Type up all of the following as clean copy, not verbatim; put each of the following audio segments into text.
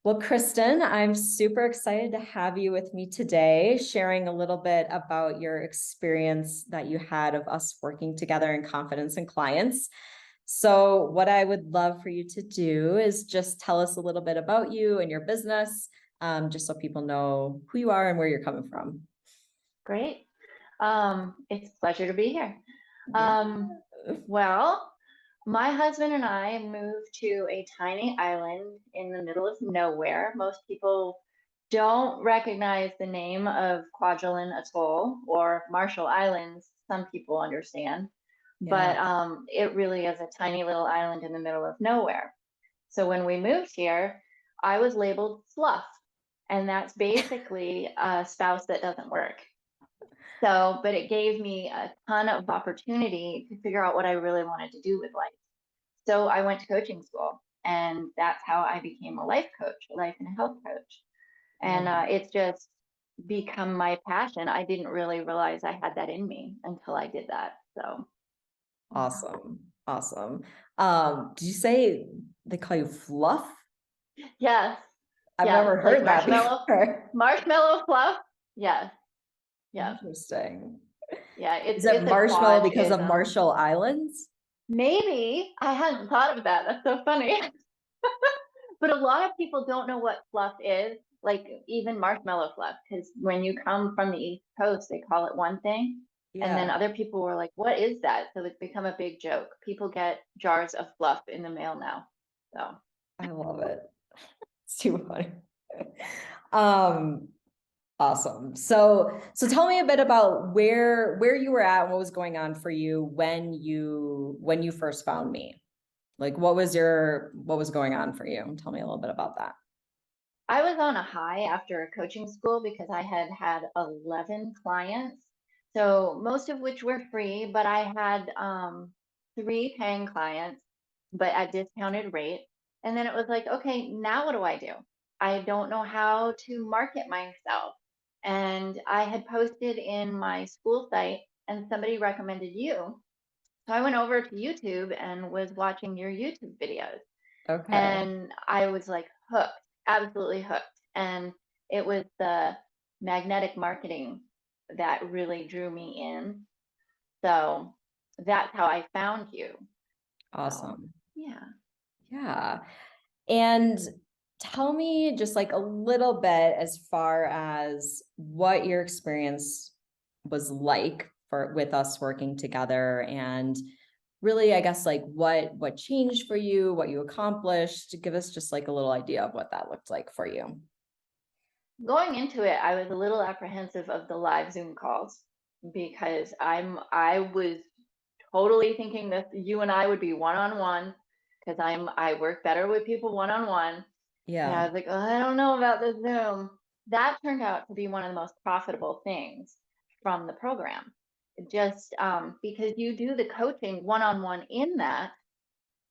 Well, Kristen, I'm super excited to have you with me today, sharing a little bit about your experience that you had of us working together in confidence and clients. So, what I would love for you to do is just tell us a little bit about you and your business, just so people know who you are and where you're coming from. Great. It's a pleasure to be here. Yeah. Well, my husband and I moved to a tiny island in the middle of nowhere. Most people don't recognize the name of Kwajalein Atoll or Marshall Islands. Some people understand, Yeah. but it really is a tiny little island in the middle of nowhere. So when we moved here, I was labeled fluff, and that's basically a spouse that doesn't work. So, but it gave me a ton of opportunity to figure out what I really wanted to do with life. So I went to coaching school, and that's how I became a life coach, a life and health coach. And Love it. it's just become my passion. I didn't really realize I had that in me until I did that. So, yeah. Awesome. Awesome. Did you say they call you Fluff? Yes, I've yes, never like heard that marshmallow, before. marshmallow fluff. Yes, yes, Interesting. yeah. Is it It's a marshmallow because of Quagism. Marshall Islands? Maybe I hadn't thought of that. That's so funny. But a lot of people don't know what fluff is, like even marshmallow fluff, because when you come from the East Coast, they call it one thing. And then Yeah, other people were like, what is that? So it's become a big joke. People get jars of fluff in the mail now. So I love it. It's too funny. Um, awesome. So tell me a bit about where you were at and what was going on for you when you first found me. Like what was going on for you? Tell me a little bit about that. I was on a high after coaching school because I had had 11 clients. So most of which were free, but I had three paying clients, but at discounted rate. And then it was like, okay, now what do I do? I don't know how to market myself. And I had posted in my school site and somebody recommended you. So I went over to YouTube and was watching your YouTube videos. Okay. And I was like hooked, absolutely hooked. And it was the magnetic marketing that really drew me in. So that's how I found you. So Awesome. yeah. Yeah. And tell me just like a little bit as far as what your experience was like for with us working together and really I guess like what changed for you, what you accomplished. Give us just like a little idea of what that looked like for you. Going into it, I was a little apprehensive of the live Zoom calls because I was totally thinking that you and I would be one on one because I work better with people one on one. And I Yeah. was like, oh, I don't know about the Zoom. That turned out to be one of the most profitable things from the program. Just because you do the coaching one on one in that,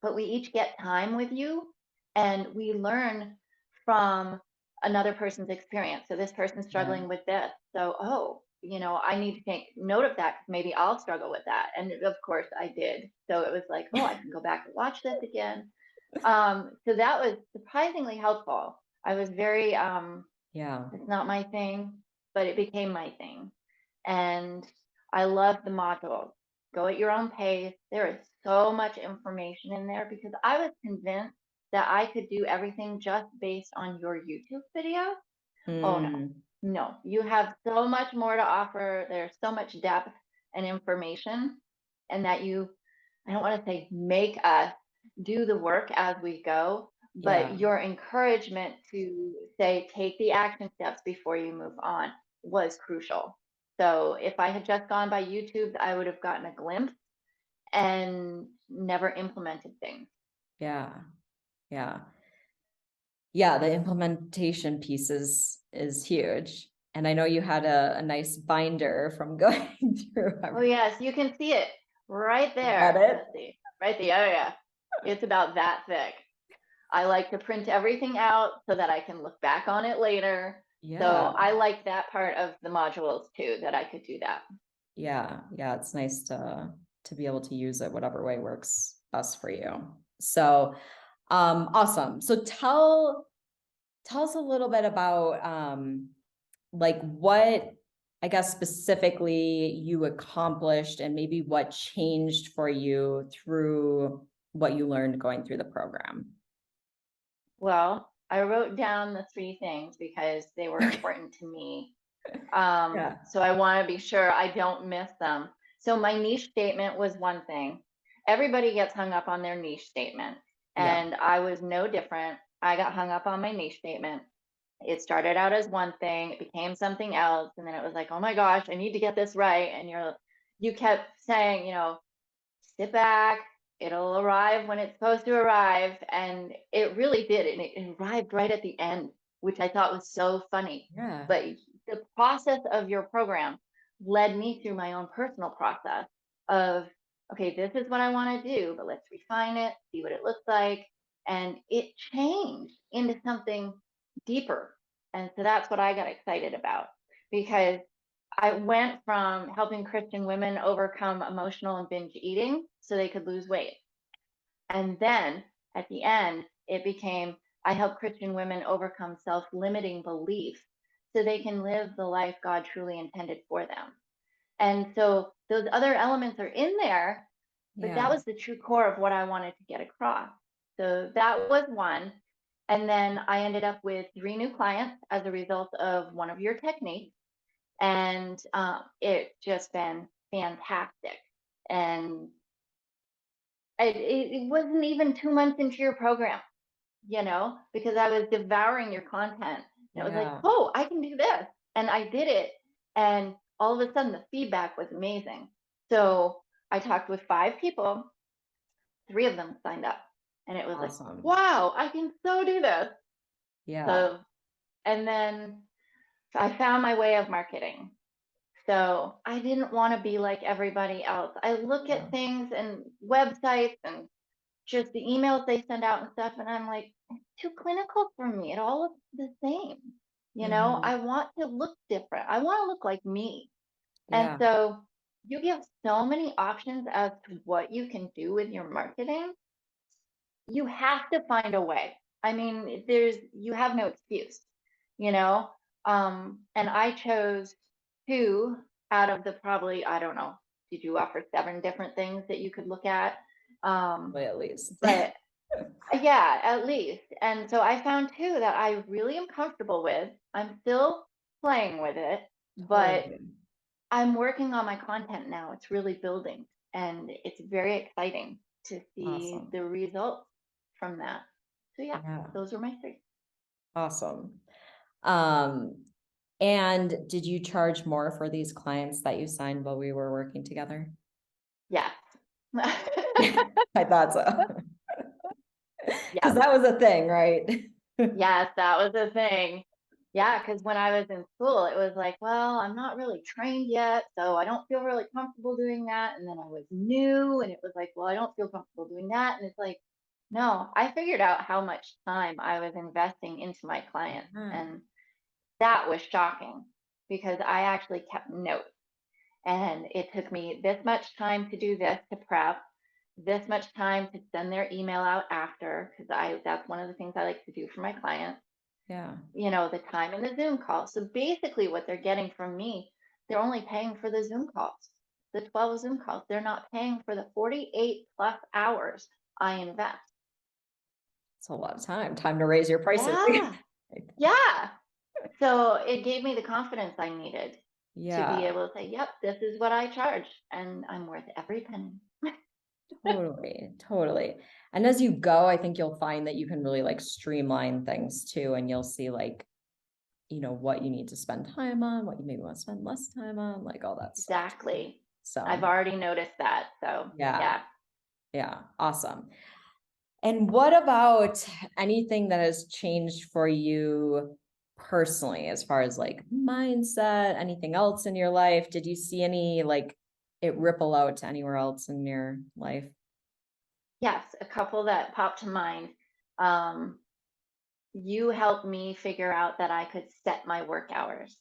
but we each get time with you and we learn from another person's experience. So this person's Yeah. struggling with this. So, oh, I need to take note of that because maybe I'll struggle with that. And of course I did. So it was like, oh, I can go back and watch this again. So that was surprisingly helpful. I was very, Yeah. it's not my thing, but it became my thing. And I love the modules. Go at your own pace. There is so much information in there because I was convinced that I could do everything just based on your YouTube video. Oh no, Mm, no, you have so much more to offer. There's so much depth and information, and that I don't want to say make us do the work as we go, yeah. but your encouragement to say take the action steps before you move on was crucial. So if I had just gone by YouTube, I would have gotten a glimpse and never implemented things. Yeah. Yeah. Yeah, the implementation piece is huge. And I know you had a nice binder from going through Oh, everything. yes, you can see it right Got there. it? Let's see, right there. Oh, yeah. It's about that thick. I like to print everything out so that I can look back on it later. So Yeah. I like that part of the modules too, that I could do that. Yeah. Yeah. It's nice to be able to use it whatever way works best for you. So awesome. So tell us a little bit about like what I guess specifically you accomplished and maybe what changed for you through what you learned going through the program. Well, I wrote down the three things because they were important to me. Yeah. So I want to be sure I don't miss them. So my niche statement was one thing. Everybody gets hung up on their niche statement, Yeah. and I was no different. I got hung up on my niche statement. It started out as one thing, it became something else, and then it was like, oh my gosh, I need to get this right. And you kept saying, sit back, it'll arrive when it's supposed to arrive. And it really did. And it arrived right at the end, which I thought was so funny. Yeah. But the process of your program led me through my own personal process of, okay, this is what I want to do, but let's refine it, see what it looks like. And it changed into something deeper. And so that's what I got excited about, because I went from helping Christian women overcome emotional and binge eating so they could lose weight. And then at the end, it became I help Christian women overcome self limiting beliefs so they can live the life God truly intended for them. And so those other elements are in there, but that Yeah. was the true core of what I wanted to get across. So that was one. And then I ended up with 3 new clients as a result of one of your techniques, and it just been fantastic. And it wasn't even 2 months into your program, because I was devouring your content. And it was like, Yeah. oh, I can do this. And I did it. And all of a sudden, the feedback was amazing. So I talked with 5 people, 3 of them signed up. And it was like, Awesome. wow, I can so do this. Yeah. So, and then I found my way of marketing. So I didn't want to be like everybody else. I look Yeah. at things and websites and just the emails they send out and stuff, and I'm like, it's too clinical for me. It all looks the same. Mhm. I want to look different. I want to look like me. And Yeah. so you give so many options as to what you can do with your marketing. You have to find a way. I mean, you have no excuse, you know? And I chose 2 out of the probably, I don't know, did you offer 7 different things that you could look at? Well, at least. But yeah, at least. And so I found 2 that I really am comfortable with. I'm still playing with it, but Totally. I'm working on my content now. It's really building, and it's very exciting to see Awesome. the results from that. So yeah, Yeah. those are my 3. Awesome. Um, and did you charge more for these clients that you signed while we were working together? Yes. I thought so. Because Yes. that was a thing, right? Yes, that was a thing. Yeah, because when I was in school, it was like, well, I'm not really trained yet, so I don't feel really comfortable doing that. And then I was new, and it was like, well, I don't feel comfortable doing that. And it's like, no, I figured out how much time I was investing into my clients. Yeah. And that was shocking because I actually kept notes. And it took me this much time to do this to prep, this much time to send their email out after, because that's one of the things I like to do for my clients, Yeah. the time in the Zoom call. So basically what they're getting from me, they're only paying for the Zoom calls, the 12 Zoom calls. They're not paying for the 48 plus hours I invest. It's a lot of time. Time to raise your prices. Yeah. Yeah. So it gave me the confidence I needed to be Yeah, able to say, yep, this is what I charge, and I'm worth every penny. totally, totally. And as you go, I think you'll find that you can really like streamline things too, and you'll see like, what you need to spend time on, what you maybe want to spend less time on, like all that stuff. Exactly. I've So already noticed that. So yeah, yeah. yeah, awesome. And what about anything that has changed for you personally, as far as like mindset, anything else in your life? Did you see any like it ripple out to anywhere else in your life? Yes, a couple that popped to mind. Um, you helped me figure out that I could set my work hours.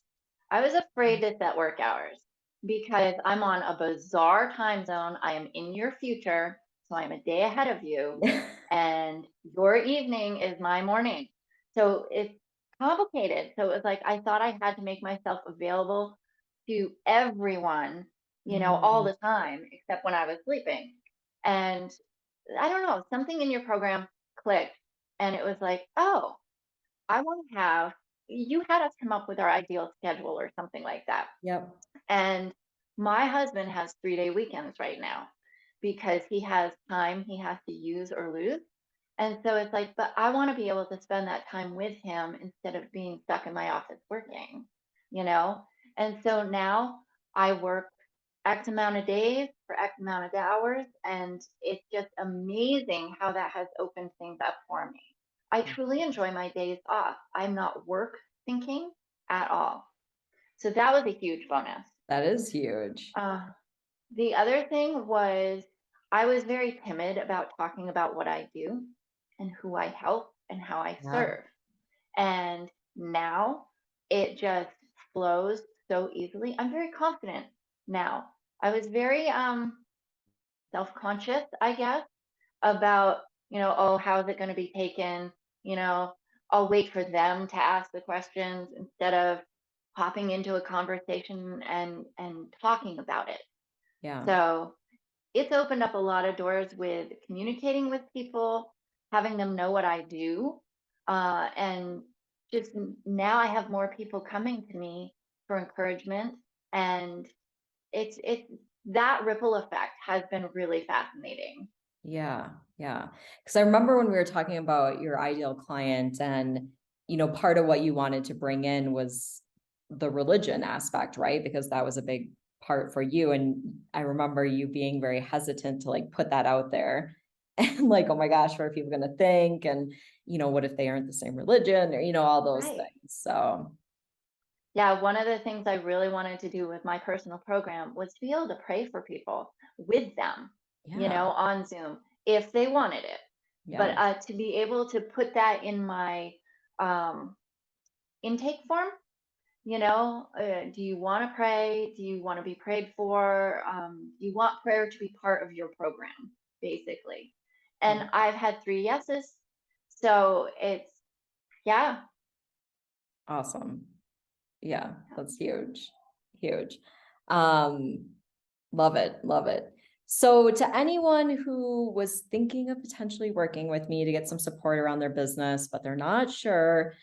I was afraid to set work hours because I'm on a bizarre time zone. I am in your future, so I'm a day ahead of you, and your evening is my morning. So complicated. So it was like I thought I had to make myself available to everyone, all Mm, the time, except when I was sleeping. And I don't know, something in your program clicked. And it was like, oh, I want to have, you had us come up with our ideal schedule or something like that. yep. And my husband has 3-day weekends right now because he has time he has to use or lose. And so it's like, but I want to be able to spend that time with him instead of being stuck in my office working, you know? And so now I work X amount of days for X amount of hours. And it's just amazing how that has opened things up for me. I truly enjoy my days off. I'm not work thinking at all. So that was a huge bonus. That is huge. Uh, the other thing was I was very timid about talking about what I do and who I help and how I Yeah. serve. And now it just flows so easily. I'm very confident now. I was very self-conscious, I guess, about, oh, how is it going to be taken? You know, I'll wait for them to ask the questions instead of hopping into a conversation and talking about it. Yeah. So it's opened up a lot of doors with communicating with people, having them know what I do. And just now I have more people coming to me for encouragement. And it's that ripple effect has been really fascinating. Yeah. Yeah. Because I remember when we were talking about your ideal client and, part of what you wanted to bring in was the religion aspect, right? Because that was a big part for you. And I remember you being very hesitant to like put that out there and like, oh my gosh, what are people going to think? And, what if they aren't the same religion or, all those Right. things. So, Yeah, one of the things I really wanted to do with my personal program was to be able to pray for people with them, yeah. on Zoom if they wanted it. But Yeah. to be able to put that in my um, intake form, do you want to pray? Do you want to be prayed for? Do you want prayer to be part of your program, basically? Yeah. And I've had 3 yeses. So it's, yeah. Awesome. Yeah, that's huge. Huge. Um, Love it. Love it. So to anyone who was thinking of potentially working with me to get some support around their business, but they're not sure,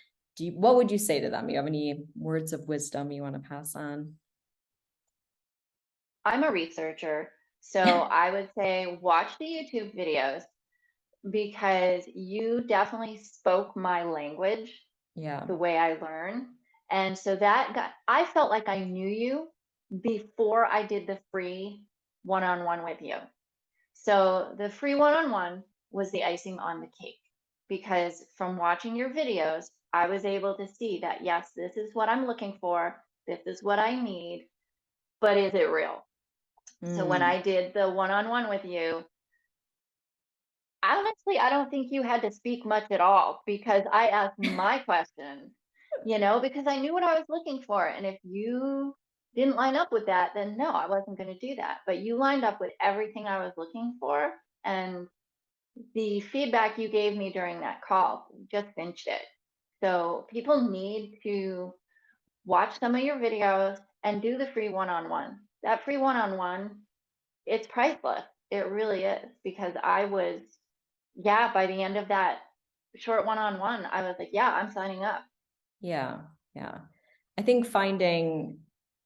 what would you say to them? You have any words of wisdom you want to pass on? I'm a researcher. So I would say watch the YouTube videos because you definitely spoke my language Yeah. the way I learn. And so I felt like I knew you before I did the free one on one with you. So the free one on one was the icing on the cake because from watching your videos, I was able to see that, yes, this is what I'm looking for, this is what I need, but is it real? So when Mm, I did the one on one with you, honestly, I don't think you had to speak much at all because I asked my questions, because I knew what I was looking for. And if you didn't line up with that, then no, I wasn't going to do that. But you lined up with everything I was looking for. And the feedback you gave me during that call just cinched it. So people need to watch some of your videos and do the free one on one. That free one on one, it's priceless. It really is because I was, yeah, by the end of that short one on one, I was like, yeah, I'm signing up. yeah. Yeah. I think finding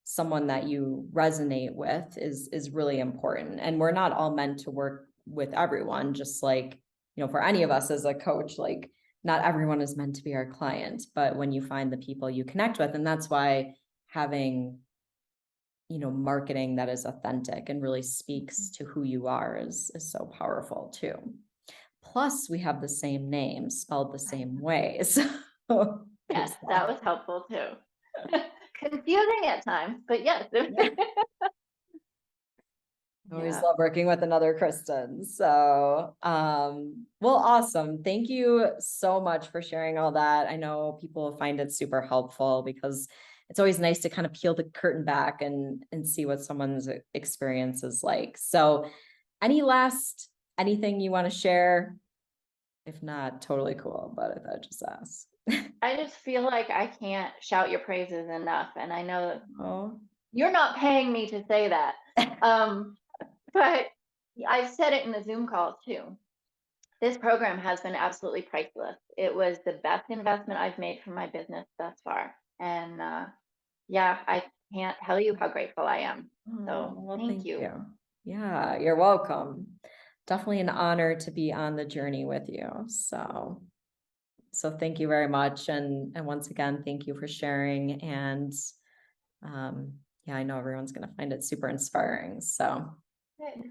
someone that you resonate with is really important. And we're not all meant to work with everyone, just like, for any of us as a coach, like not everyone is meant to be our client, but when you find the people you connect with, and that's why having, marketing that is authentic and really speaks to who you are is so powerful too. Plus, we have the same name spelled the same way. So Yes, there's that that. was helpful too. Confusing at times, but yes. I always Yeah. love working with another Kristen. So, well, awesome. Thank you so much for sharing all that. I know people find it super helpful because it's always nice to kind of peel the curtain back and see what someone's experience is like. So, anything you want to share? If not, totally cool, but I thought I'd just ask. I just feel like I can't shout your praises enough. And I know Oh, you're not paying me to say that. Um, but I've said it in the Zoom calls too. This program has been absolutely priceless. It was the best investment I've made for my business thus far. And yeah, I can't tell you how grateful I am. oh, So well, thank thank you. you. Yeah, you're welcome. Definitely an honor to be on the journey with you. So thank you very much. And once again, thank you for sharing. And yeah, I know everyone's going to find it super inspiring. So Good.